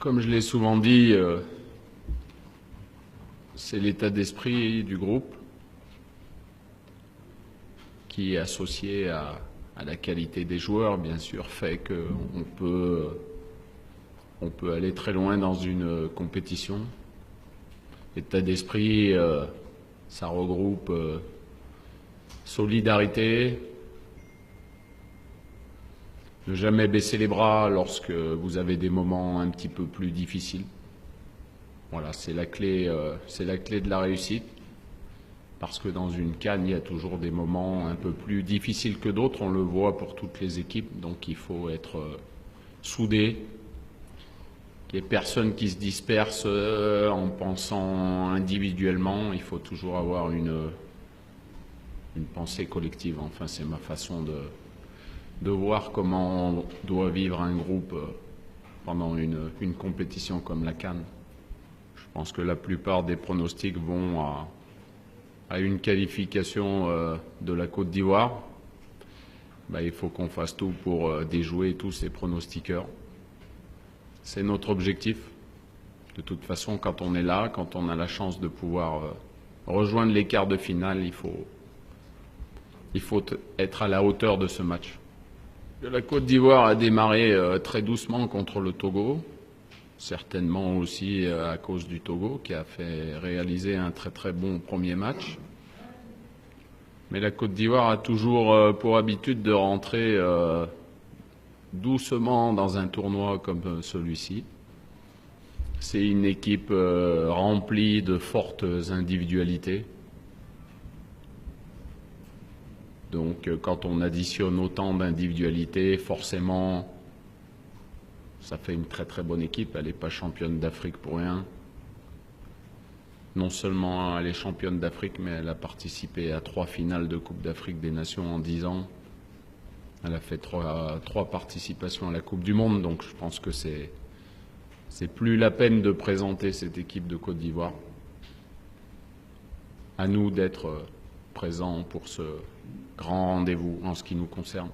Comme je l'ai souvent dit, c'est l'état d'esprit du groupe qui, associé à la qualité des joueurs, bien sûr, fait qu'on peut aller très loin dans une compétition. L'état d'esprit, ça regroupe solidarité, ne jamais baisser les bras lorsque vous avez des moments un petit peu plus difficiles. Voilà, c'est la clé de la réussite. Parce que dans une CAN, il y a toujours des moments un peu plus difficiles que d'autres. On le voit pour toutes les équipes. Donc il faut être soudé. Il n'y a personne qui se disperse en pensant individuellement. Il faut toujours avoir une pensée collective. Enfin, c'est ma façon de voir comment on doit vivre un groupe pendant une compétition comme la CAN. Je pense que la plupart des pronostics vont à une qualification de la Côte d'Ivoire. Il faut qu'on fasse tout pour déjouer tous ces pronostiqueurs. C'est notre objectif. De toute façon, quand on est là, quand on a la chance de pouvoir rejoindre les quarts de finale, il faut être à la hauteur de ce match. La Côte d'Ivoire a démarré très doucement contre le Togo, certainement aussi à cause du Togo qui a fait réaliser un très très bon premier match. Mais la Côte d'Ivoire a toujours pour habitude de rentrer doucement dans un tournoi comme celui-ci. C'est une équipe remplie de fortes individualités. Donc quand on additionne autant d'individualités, forcément, ça fait une très très bonne équipe. Elle n'est pas championne d'Afrique pour rien. Non seulement elle est championne d'Afrique, mais elle a participé à 3 finales de Coupe d'Afrique des Nations en 10 ans. Elle a fait 3 participations à la Coupe du Monde, donc je pense que c'est plus la peine de présenter cette équipe de Côte d'Ivoire. À nous d'être présents pour ce grand rendez-vous en ce qui nous concerne.